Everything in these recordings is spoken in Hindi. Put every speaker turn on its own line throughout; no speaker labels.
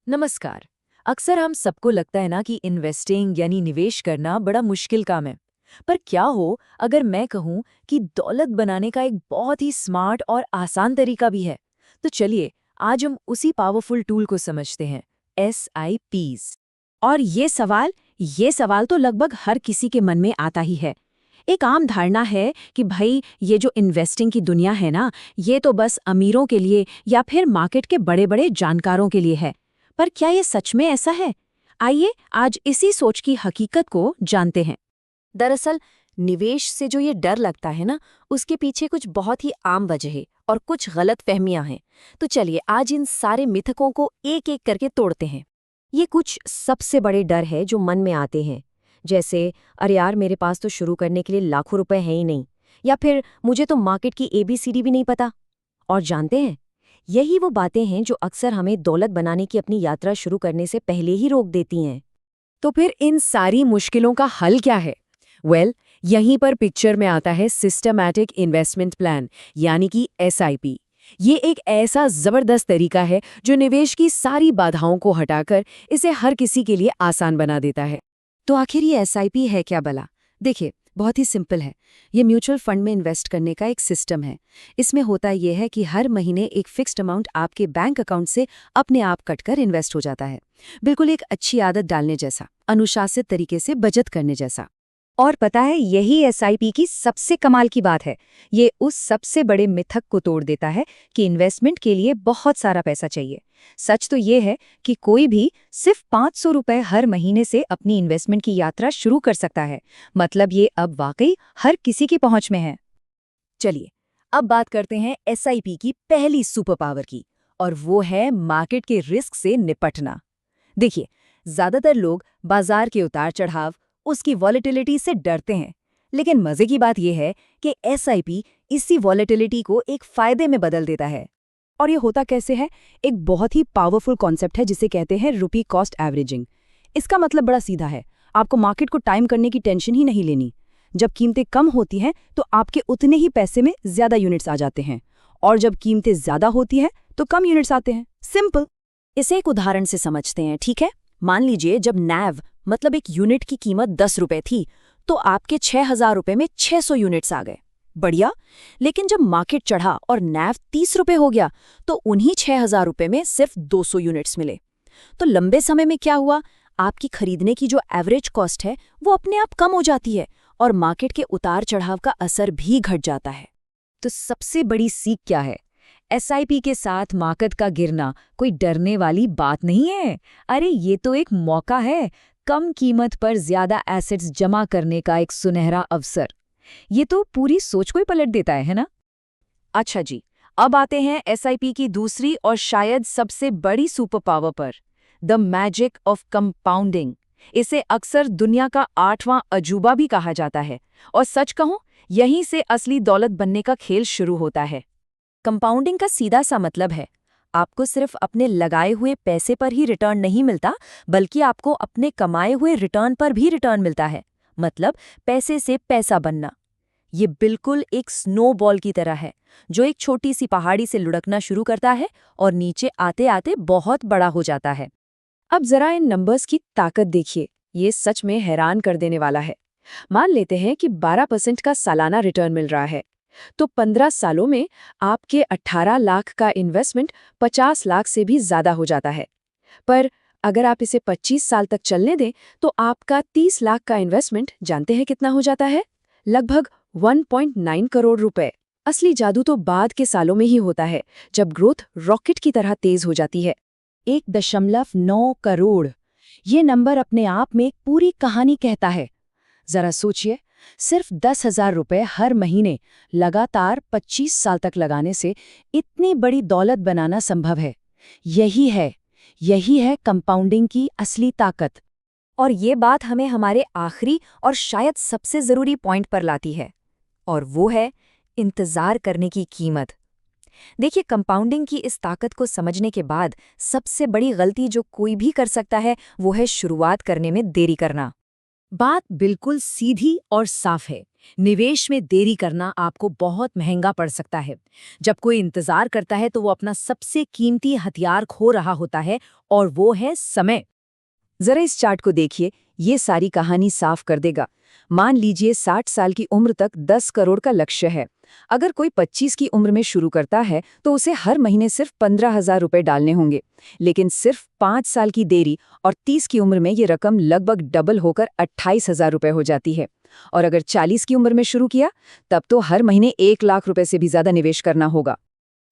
नमस्कार। अक्सर हम सबको लगता है ना कि इन्वेस्टिंग यानी निवेश करना बड़ा मुश्किल काम है। पर क्या हो अगर मैं कहूँ कि दौलत बनाने का एक बहुत ही स्मार्ट और आसान तरीका भी है। तो चलिए आज हम उसी पावरफुल टूल को समझते हैं, SIPs।
और ये सवाल तो लगभग हर किसी के मन में आता ही है। एक आम धारणा है कि भाई ये जो इन्वेस्टिंग की दुनिया है ना, ये तो बस अमीरों के लिए या फिर मार्केट के बड़े बड़े जानकारों के लिए है। पर क्या ये सच में ऐसा है? आइए आज इसी सोच की हकीकत को जानते हैं।
दरअसल निवेश से जो ये डर लगता है ना, उसके पीछे कुछ बहुत ही आम वजह और कुछ गलत फहमियां हैं। तो चलिए आज इन सारे मिथकों को एक एक करके तोड़ते हैं।
ये कुछ सबसे बड़े डर है जो मन में आते हैं, जैसे अरे यार मेरे पास तो शुरू करने के लिए लाखों रुपए हैं ही नहीं, या फिर मुझे तो मार्केट की ABCD भी नहीं पता। और जानते हैं, यही वो बातें हैं जो अक्सर हमें दौलत बनाने की अपनी यात्रा शुरू करने से पहले ही रोक देती हैं।
तो फिर इन सारी मुश्किलों का हल क्या है? यहीं पर पिक्चर में आता है सिस्टमैटिक इन्वेस्टमेंट प्लान, यानी कि SIP। ये एक ऐसा जबरदस्त तरीका है जो निवेश की सारी बाधाओं को हटाकर इसे हर किसी के लिए आसान बना देता है। तो आखिर ये SIP है क्या भला? देखिए, बहुत ही सिंपल है। ये म्यूचुअल फंड में इन्वेस्ट करने का एक सिस्टम है। इसमें होता यह है कि हर महीने एक फिक्स्ड अमाउंट आपके बैंक अकाउंट से अपने आप कटकर इन्वेस्ट हो जाता है। बिल्कुल एक अच्छी आदत डालने जैसा, अनुशासित तरीके से बचत करने जैसा। और पता है, यही SIP की सबसे कमाल की बात है। ये उस सबसे बड़े मिथक को तोड़ देता है कि इन्वेस्टमेंट के लिए बहुत सारा पैसा चाहिए। सच तो ये है कि कोई भी सिर्फ 500 रुपए हर महीने से अपनी इन्वेस्टमेंट की यात्रा शुरू कर सकता है। मतलब ये अब वाकई हर किसी की पहुंच में है।
चलिए अब बात करते हैं SIP की पहली सुपर पावर की, और वो है मार्केट के रिस्क से निपटना। देखिए, ज्यादातर लोग बाजार के उतार चढ़ाव, उसकी वॉलेटिलिटी से डरते हैं। लेकिन मजे की बात यह है कि SIP इसी वॉलेटिलिटी को एक फायदे में बदल देता है।
और ये होता कैसे है? एक बहुत ही पावरफुल कॉन्सेप्ट है जिसे कहते हैं रुपी कॉस्ट एवरेजिंग। इसका मतलब बड़ा सीधा है। आपको मार्केट को टाइम करने की टेंशन ही नहीं लेनी। जब कीमतें कम होती हैं तो आपके उतने ही पैसे में ज्यादा यूनिट्स आ जाते हैं, और जब कीमतें ज्यादा होती हैं तो कम यूनिट्स आते हैं। सिंपल।
इसे एक उदाहरण से समझते हैं, ठीक है? मान लीजिए जब NAV मतलब एक यूनिट की कीमत 10 रुपए थी, तो आपके 6,000 रुपए में 600 यूनिट्स आ गए। बढ़िया। लेकिन जब मार्केट चढ़ा और NAV 30 रुपए हो गया, तो उन्हीं 6,000 रुपए में सिर्फ 200 यूनिट्स मिले। तो लंबे समय में क्या हुआ? आपकी खरीदने की जो एवरेज कॉस्ट है वो अपने आप कम हो जाती है, और मार्केट के उतार चढ़ाव का असर भी घट जाता है।
तो सबसे बड़ी सीख क्या है? SIP के साथ मार्केट का गिरना कोई डरने वाली बात नहीं है। अरे ये तो एक मौका है, कम कीमत पर ज्यादा एसेट्स जमा करने का एक सुनहरा अवसर। ये तो पूरी सोच को ही पलट देता है ना? अच्छा जी, अब आते हैं SIP की दूसरी और शायद सबसे बड़ी सुपर पावर पर, द मैजिक ऑफ कंपाउंडिंग। इसे अक्सर दुनिया का 8वां अजूबा भी कहा जाता है, और सच कहूं, यहीं से असली दौलत बनने का खेल शुरू होता है। कंपाउंडिंग का सीधा सा मतलब है, आपको सिर्फ अपने लगाए हुए पैसे पर ही रिटर्न नहीं मिलता, बल्कि आपको अपने कमाए हुए रिटर्न पर भी रिटर्न मिलता है। मतलब पैसे से पैसा बनना। ये बिल्कुल एक स्नोबॉल की तरह है, जो एक छोटी सी पहाड़ी से लुढ़कना शुरू करता है और नीचे आते आते बहुत बड़ा हो जाता है।
अब जरा इन नंबर्स की ताकत देखिए। ये सच में हैरान कर देने वाला है। मान लेते हैं कि 12% का सालाना रिटर्न मिल रहा है, तो 15 सालों में आपके 18 लाख का इन्वेस्टमेंट 50 लाख से भी ज्यादा हो जाता है। पर अगर आप इसे 25 साल तक चलने दें तो आपका 30 लाख का इन्वेस्टमेंट जानते हैं कितना हो जाता है? लगभग 1.9 करोड़ रुपए। असली जादू तो बाद के सालों में ही होता है, जब ग्रोथ रॉकेट की तरह तेज हो जाती है। 1.9 करोड़। ये नंबर अपने आप में एक पूरी कहानी कहता है। जरा सोचिए, सिर्फ 10,000 रुपए हर महीने लगातार 25 साल तक लगाने से इतनी बड़ी दौलत बनाना संभव है। यही है कंपाउंडिंग की असली ताकत।
और ये बात हमें हमारे आखिरी और शायद सबसे ज़रूरी पॉइंट पर लाती है, और वो है इंतज़ार करने की कीमत। देखिए, कंपाउंडिंग की इस ताकत को समझने के बाद सबसे बड़ी गलती जो कोई भी कर सकता है वो है शुरुआत करने में देरी करना।
बात बिल्कुल सीधी और साफ है। निवेश में देरी करना आपको बहुत महंगा पड़ सकता है। जब कोई इंतजार करता है तो वो अपना सबसे कीमती हथियार खो रहा होता है, और वो है समय।
जरा इस चार्ट को देखिए, ये सारी कहानी साफ कर देगा। मान लीजिए 60 साल की उम्र तक 10 करोड़ का लक्ष्य है। अगर कोई 25 की उम्र में शुरू करता है तो उसे हर महीने सिर्फ 15,000 रुपए डालने होंगे। लेकिन सिर्फ 5 साल की देरी और 30 की उम्र में ये रकम लगभग डबल होकर 28,000 रुपए हो जाती है। और अगर 40 की उम्र में शुरू किया, तब तो हर महीने 1 लाख रुपए से भी ज्यादा निवेश करना होगा।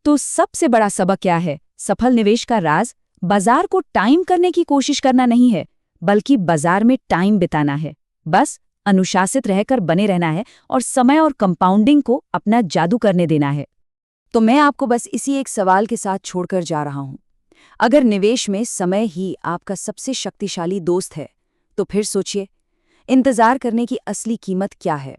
तो सबसे बड़ा सबक क्या है? सफल निवेश का राज बाजार को टाइम करने की कोशिश करना नहीं है, बल्कि बाजार में टाइम बिताना है। बस अनुशासित रहकर बने रहना है और समय और कंपाउंडिंग को अपना जादू करने देना है। तो मैं आपको बस इसी एक सवाल के साथ छोड़कर जा रहा हूं। अगर निवेश में समय ही आपका सबसे शक्तिशाली दोस्त है, तो फिर सोचिए, इंतजार करने की असली कीमत क्या है?